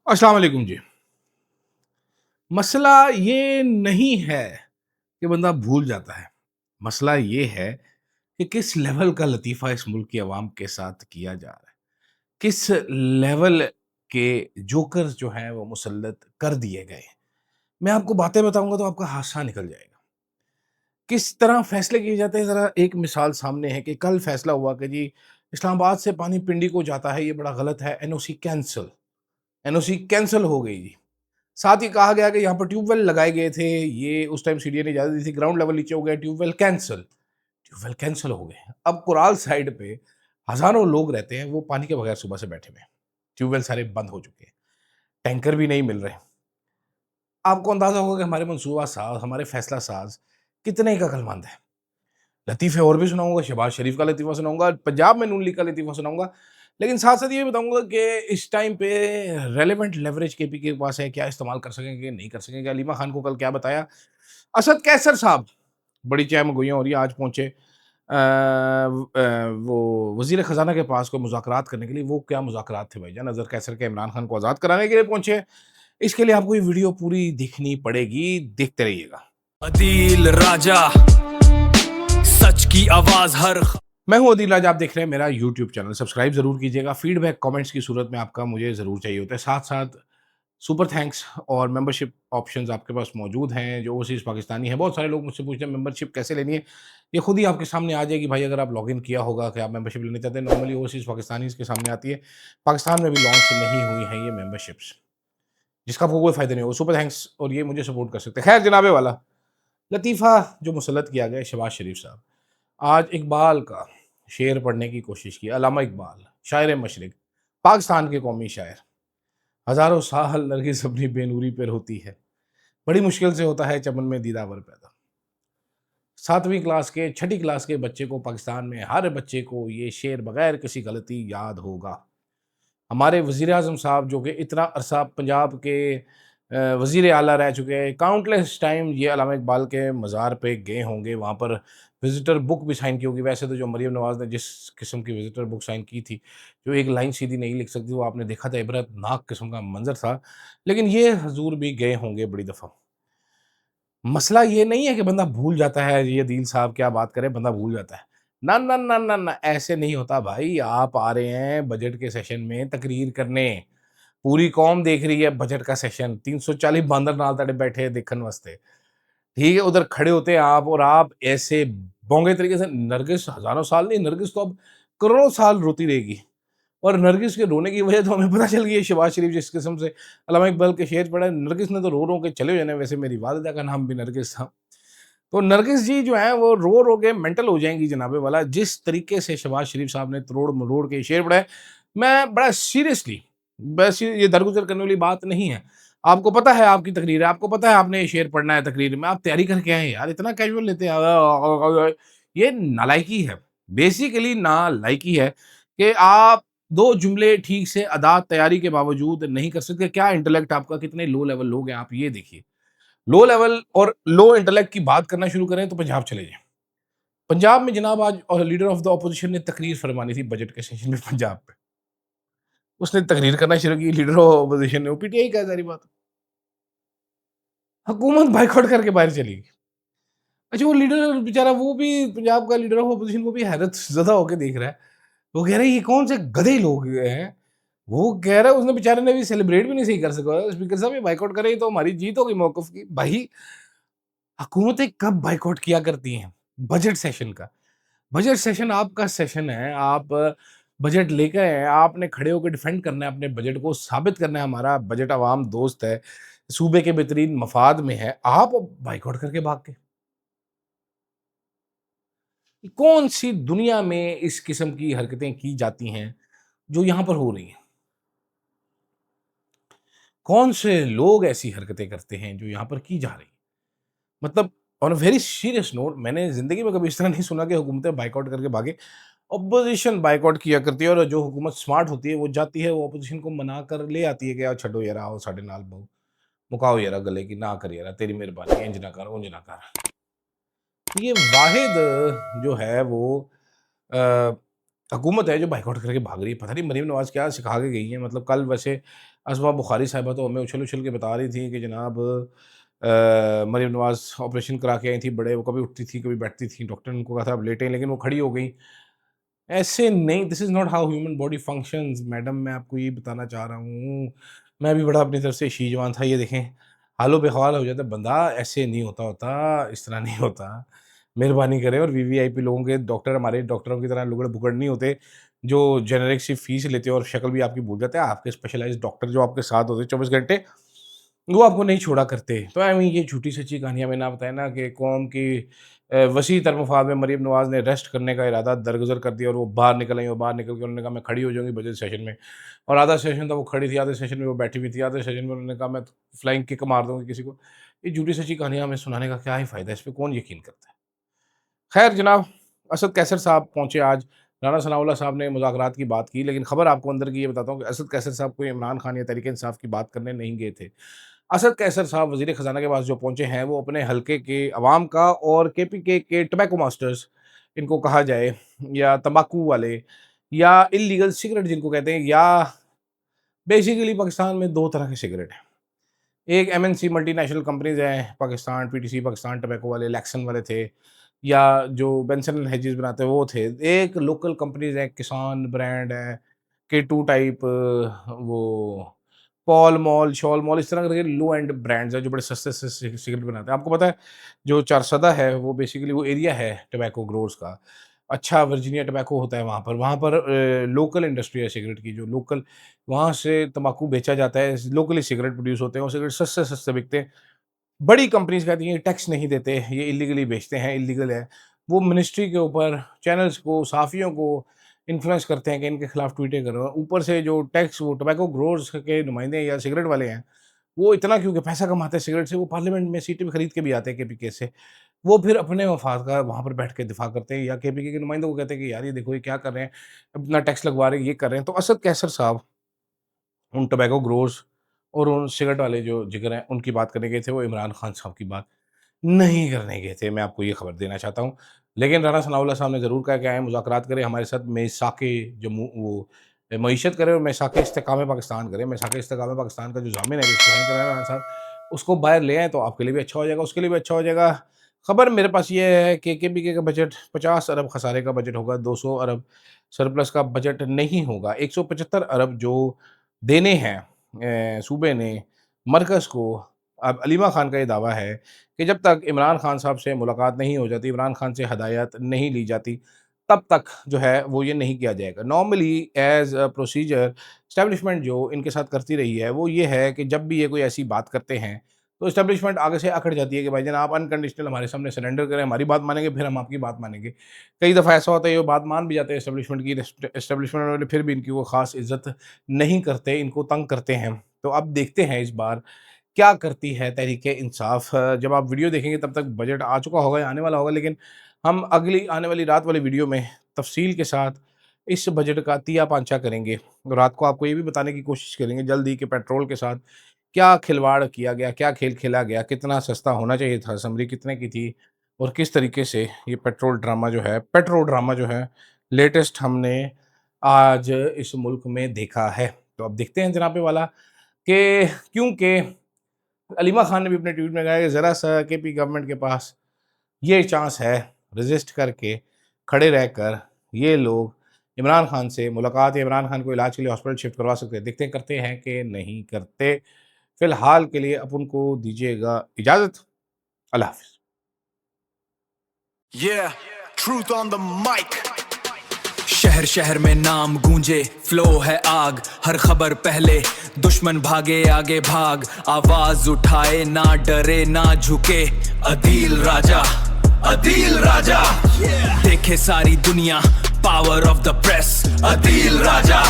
अस्सलाम वालेकुम जी। मसला ये नहीं है कि बंदा भूल जाता है। मसला ये है कि किस लेवल का लतीफ़ा इस मुल्क की अवाम के साथ किया जा रहा है। किस लेवल के जोकर्स जो हैं वो मुसल्लत कर दिए गए हैं। मैं आपको बातें बताऊँगा तो आपका हादसा निकल जाएगा। किस तरह फैसले किए जाते हैं ज़रा एक मिसाल सामने है कि कल फैसला हुआ कि जी इस्लामाबाद से पानी पिंडी को जाता है, ये बड़ा गलत है, एनओसी कैंसल। एनओसी कैंसल हो गई जी। साथ ही कहा गया कि यहाँ पर ट्यूबवेल लगाए गए थे, ये उस टाइम सीडीए ने इजाज़त दी थी, ग्राउंड लेवल नीचे हो गया, ट्यूबवेल कैंसल हो गए। अब कुराल साइड पे हज़ारों लोग रहते हैं, वो पानी के बगैर सुबह से बैठे हुए हैं। ट्यूबवेल सारे बंद हो चुके हैं, टैंकर भी नहीं मिल रहे। आपको अंदाज़ा होगा कि हमारे मनसूबा साज़, हमारे फैसला साज़ कितने का अक्लमंद है। लतीफ़े और भी सुनाऊँगा, शहबाज़ शरीफ का लतीफ़ा सुनाऊँगा, पंजाब में नून लीग का लतीफ़ा सुनाऊँगा, लेकिन साथ-साथ ये भी बताऊँगा कि इस टाइम पे रेलेवेंट लेवरेज केपी के पास है, क्या इस्तेमाल कर सकेंगे, नहीं कर सकेंगे। अलीमा खान को कल क्या बताया? असद कैसर साहब, बड़ी चहमगोइयाँ हो रही हैं, आज पहुँचे वो वज़ीर ख़ज़ाना के पास कोई मुज़ाकरात करने के लिए। वो क्या मुज़ाकरात थे भाईजान? अज़हर कैसर के इमरान खान को आज़ाद कराने के लिए पहुँचे। इसके लिए आपको ये वीडियो पूरी देखनी पड़ेगी, देखते रहिएगा। अदील राजा, सच की आवाज़ हर मैं हूँ अदील राजा, आप देख रहे हैं मेरा यूट्यूब चैनल। सब्सक्राइब ज़रूर कीजिएगा। फीडबैक कमेंट्स की सूरत में आपका मुझे ज़रूर चाहिए होता है। साथ-साथ सुपर थैंक्स और मेंबरशिप ऑप्शंस आपके पास मौजूद हैं। जो ओवरसीज़ पाकिस्तानी हैं, बहुत सारे लोग मुझसे पूछते हैं मेंबरशिप कैसे लेनी है? ये खुद ही आपके सामने आ जाएगी भाई, अगर आप लॉगिन किया होगा कि आप मेंबरशिप लेना चाहते हैं। नॉर्मली ओवरसीज़ पाकिस्तानीज़ के सामने आती है। पाकिस्तान में भी लॉन्च नहीं हुई हैं ये मेंबरशिप्स, जिसका आपको कोई फ़ायदा नहीं होगा। सुपर थैंक्स और ये मुझे सपोर्ट कर सकते हैं। खैर जनाबे वाला, लतीफ़ा जो मुसल्लत किया गया है शहबाज़ शरीफ साहब। आज इकबाल का शेर पढ़ने की कोशिश की, अल्लामा इकबाल, शायर मशरिक़, पाकिस्तान के कौमी शायर। हज़ारों साल नरगिस अपनी बेनूरी पर होती है, बड़ी मुश्किल से होता है चमन में दीदावर पैदा। 7वीं क्लास के, छठी क्लास के बच्चे को, पाकिस्तान में हर बच्चे को ये शेर बगैर किसी गलती याद होगा। हमारे वज़ीर-ए-आज़म साहब जो कि इतना अरसा पंजाब के वज़ीर आला रह चुके हैं, काउंटलेस टाइम ये अल्लामा इकबाल के मज़ार पे गए होंगे, वहाँ पर विज़िटर बुक भी साइन की होगी। वैसे तो जो मरियम नवाज़ ने जिस किस्म की विज़िटर बुक साइन की थी, जो एक लाइन सीधी नहीं लिख सकती, वो आपने देखा था, इबरतनाक किस्म का मंज़र था। लेकिन ये हज़ूर भी गए होंगे बड़ी दफ़ा। मसला ये नहीं है कि बंदा भूल जाता है, ये अदील साहब क्या बात करें, बंदा भूल जाता है। ना, ना, ना, ना, ना, ऐसे नहीं होता भाई। आप आ रहे हैं बजट के सेशन में तकरीर करने। पूरी कौम देख रही है बजट का सेशन, 340 बांदर नाल तड़े बैठे हैं देखने वास्ते। ठीक है, उधर खड़े होते हैं आप और आप ऐसे भोंगे तरीके से। नरगिस हज़ारों साल नहीं, नरगिस तो अब करोड़ों साल रोती रहेगी। और नरगिस के रोने की वजह तो हमें पता चल गई है। शहबाज शरीफ जिस किस्म से अल्लामा इकबाल के शेर पढ़े, नरगिस ने तो रो-रो के चले जाना है। वैसे मेरी वालिदा का नाम भी नरगिस था। तो नरगिस जी जो हैं वो रो-रो के मेंटल हो जाएँगी जनाबे वाला, जिस तरीके से शहबाज शरीफ साहब ने तरोड़-मरोड़ के शेर पढ़ाए। मैं बड़ा सीरियसली, बस ये दरगुज़र करने वाली बात नहीं है। आपको पता है आपकी तकरीर है, आपको पता है आपने ये शेर पढ़ना है तकरीर में, आप तैयारी करके आए हैं यार, इतना कैजुअल लेते हैं। ये नालायकी है, बेसिकली नालायकी है कि आप 2 जुमले ठीक से अदा तैयारी के बावजूद नहीं कर सकते। क्या इंटेलेक्ट आपका, कितने लो लेवल लोग हैं आप ये देखिए। लो लेवल और लो इंटेलेक्ट की बात करना शुरू करें तो पंजाब चले जाएँ। पंजाब में जनाब आज और लीडर ऑफ द ऑपोज़िशन ने तकरीर फरमानी थी बजट के सेशन में पंजाब में। उसने तकरीर करना शुरू की, लीडर ऑफ ऑपोज़िशन ने, वो पीटीआई का है सारी बात। हुकूमत बायकॉट करके बाहर चली गई। अच्छा, वो लीडर बेचारा, वो भी पंजाब का लीडर ऑफ ऑपोज़िशन, वो भी हैरत ज़दा होके देख रहा है। वो कह रहा है ये कौन से गधे लोग हैं। वो कह रहा है, उसने बेचारे ने भी सेलिब्रेट भी नहीं सही कर सका। स्पीकर साहब ये बायकॉट करें तो हमारी जीत होगी मौक़िफ़ की। भाई, हुकूमतें कब बायकॉट किया करती हैं? बजट सेशन का। बजट सेशन आपका सेशन है, आप बजट लेके आए हैं, आपने खड़े होके डिफेंड करना है अपने बजट को, साबित करना है हमारा बजट अवाम दोस्त है, सूबे के बेहतरीन मफाद में है। आप बायकॉट करके भाग गए। कौन-सी दुनिया में इस किस्म की हरकतें की जाती हैं, जो यहाँ पर हो रही हैं? कौन से लोग ऐसी हरकतें करते हैं, जो यहाँ पर की जा रही हैं? मतलब on a very serious note, मैंने ज़िंदगी में कभी इस तरह नहीं सुना कि हुकूमतें बायकॉट करके भागे। अपोज़िशन बायकॉट किया करती है और जो हुकूमत स्मार्ट होती है, वो जाती है, वो अपोज़िशन को मना कर ले आती है कि यार छड्डो यार, आओ साडे नाल बहो, मुकाओ यार गले की, ना कर यार, तेरी मेहरबानी, इंज ना कर, उंज ना कर। ये वाहिद जो है वो अ हुकूमत है जो बाइकआउट करके भाग रही है। पता नहीं मरीम नवाज़ क्या सिखा के गई हैं। मतलब कल वैसे असमा बुखारी साहिबा तो हमें उछल-उछल के बता रही थी कि जनाब मरीम नवाज़ ऑपरेशन करा के आई थी बड़े, वो कभी उठती थी, कभी बैठती थी। डॉक्टर ने उनको कहा था अब लेटें, लेकिन वो खड़ी हो गई। ऐसे नहीं, this is not how human body functions madam, मैं आपको ये बताना चाह रहा हूँ। मैं भी बड़ा अपनी तरफ से शीजवान था, ये देखें हालो बेहाल हो जाता है बंदा, ऐसे नहीं होता, इस तरह नहीं होता। मेहरबानी करें, और वीवीआईपी लोगों के डॉक्टर हमारे डॉक्टरों की तरह लुगड़-बुगड़ नहीं होते, जो जेनेरिक सी फीस लेते हैं और शक्ल भी आपकी भूल जाते हैं। आपके स्पेशलाइज़्ड डॉक्टर जो आपके साथ होते हैं 24 घंटे, वो आपको नहीं छोड़ा करते। तो आई मीन ये झूठी-सच्ची कहानियाँ मैंने आपको बताया ना कि कौम की वसी तर मफ़ाद में मरीम नवाज़ ने रेस्ट करने का इरादा दरगुज़र कर दिया और वो बाहर निकल आई, और बाहर निकल के उन्होंने कहा मैं खड़ी हो जाऊँगी बजट सेशन में, और आधा सेशन तो वो खड़ी थी, आधे सेशन में वो बैठी हुई थी, आधे सेशन में उन्होंने कहा मैं तो फ्लाइंग किक मार दूँगी किसी को। ये झूठी-सच्ची कहानियाँ हमें सुनाने का क्या ही फ़ायदा है, इस पे कौन यकीन करता है? खैर जनाब, असद कैसर साहब पहुँचे आज। राना सनाउल्लाह साहब ने मुज़ाकरात की बात की, लेकिन खबर आपको अंदर की ये बताता हूँ कि असद कैसर साहब कोई इमरान खान या तहरीक इंसाफ की बात करने नहीं गए थे। असद कैसर साहब वज़ीर ख़ज़ाना के पास जो पहुँचे हैं, वो अपने हलके के अवाम का और केपीके के टोबैको मास्टर्स, इनको कहा जाए, या तम्बाकू वाले, या इल्लीगल सिगरेट जिनको कहते हैं, या बेसिकली पाकिस्तान में 2 तरह के सिगरेट हैं। एक एमएनसी मल्टीनेशनल कंपनीज़ हैं, पाकिस्तान पीटीसी, पाकिस्तान टोबैको वाले, लैक्सन वाले थे, या जो बेंसन एंड हेजेस बनाते हैं वो थे। एक लोकल कंपनीज़ हैं, किसान ब्रांड है, के2 टाइप, वो पॉल मॉल, शॉल मॉल, इस तरह के लो एंड ब्रांड्स हैं जो बड़े सस्ते से सिगरेट बनाते हैं। आपको पता है जो चारसदा है वो बेसिकली वो एरिया है टोबैको ग्रोवर्स का। अच्छा वर्जीनिया टोबैको होता है वहाँ पर लोकल इंडस्ट्री है सिगरेट की, जो लोकल वहाँ से तम्बाकू बेचा जाता है, लोकली सिगरेट प्रोड्यूस होते हैं, वो सिगरेट सस्ते-सस्ते बिकते हैं। बड़ी कंपनीज़ कहती हैं टैक्स नहीं देते, ये इल्लीगली बेचते हैं, इल्लीगल है। वो मिनिस्ट्री के ऊपर चैनल्स को, सहाफ़ियों को इन्फ्लुएंस करते हैं कि इनके खिलाफ ट्वीटें करो। ऊपर से जो टैक्स वो टोबैको ग्रोवर्स के नुमाइंदे या सिगरेट वाले हैं, वो इतना क्योंकि पैसा कमाते हैं सिगरेट से, वो पार्लियामेंट में सीटें भी खरीद के भी आते हैं केपीके से। वो फिर अपने मफ़ाद का वहाँ पर बैठ के दिफ़ा करते हैं, या केपीके के नुमाइंदों को कहते हैं कि यार ये देखो ये क्या कर रहे हैं, अपना टैक्स लगवा रहे हैं, ये कर रहे हैं। तो असद कैसर साहब उन टोबैको ग्रोवर्स और उन सिगरेट वाले जो जिगर हैं, उनकी बात करने गए थे, वो इमरान खान साहब की बात नहीं करने गए थे, मैं आपको ये खबर देना चाहता हूँ। लेकिन राना सनाउल्लाह साहब ने ज़रूर कहा कि आएँ मुज़ाकरात करें हमारे साथ, मेसाके जमू वो मईशत करें और मेसाके इस्तेकाम पाकिस्तान करें। मेसाके इस्तेकाम पाकिस्तान का जो ज़ामिन है जिसको साइन कराना राना साहब, उसको बाहर ले आएँ तो आपके लिए भी अच्छा हो जाएगा, उसके लिए भी अच्छा हो जाएगा। खबर मेरे पास ये है कि केपीके का बजट 50 अरब खसारे का बजट होगा, 200 अरब सरप्लस का बजट नहीं होगा। 175 अरब जो देने हैं सूबे ने मरकज़ को। अब अलीमा खान का ये दावा है कि जब तक इमरान खान साहब से मुलाकात नहीं हो जाती, इमरान खान से हदायत नहीं ली जाती, तब तक जो है वो ये नहीं किया जाएगा। Normally as a procedure establishment जो इनके साथ करती रही है, वो ये है कि जब भी ये कोई ऐसी बात करते हैं, तो एस्टेब्लिशमेंट आगे से अकड़ जाती है कि भाईजान आप अनकंडीशनल हमारे सामने सरेंडर करें, हमारी बात मानेंगे, फिर हम आपकी बात मानेंगे। कई दफ़ा ऐसा होता है ये बात मान भी जाते हैं एस्टेब्लिशमेंट की, एस्टेब्लिशमेंट वाले फिर भी इनकी वो ख़ास इज़्ज़त नहीं करते, इनको तंग करते हैं। तो अब देखते हैं इस बार क्या करती है तहरीक-ए-इंसाफ। जब आप वीडियो देखेंगे तब तक बजट आ चुका होगा या आने वाला होगा, लेकिन हम अगली आने वाली रात वाली वीडियो में तफ़सील के साथ इस बजट का तिया-पांचा करेंगे। रात को आपको ये भी बताने की कोशिश करेंगे जल्दी कि पेट्रोल के साथ क्या खिलवाड़ किया गया, क्या खेल खेला गया, कितना सस्ता होना चाहिए था, असम्बली कितने की थी, और किस तरीके से ये पेट्रोल ड्रामा जो है लेटेस्ट हमने आज इस मुल्क में देखा है। तो अब देखते हैं जनाबे वाला कि क्योंकि अलीमा खान ने भी अपने ट्वीट में कहा कि ज़रा-सा केपी गवर्नमेंट के पास ये चांस है, रेज़िस्ट करके खड़े रहकर ये लोग इमरान खान से मुलाकात या इमरान खान को इलाज के लिए हॉस्पिटल शिफ्ट करवा सकते हैं। देखते हैं करते हैं कि नहीं करते। फ़िलहाल के लिए अब उनको दीजिएगा इजाज़त। अल्लाह हाफ़िज़। Yeah, truth on the mic. शहर शहर में नाम गूंजे, फ्लो है आग, हर खबर पहले, दुश्मन भागे आगे भाग, आवाज उठाए ना डरे ना झुके, अदील राजा, अदील राजा, देखे सारी दुनिया, power of the press, Adeel Raja.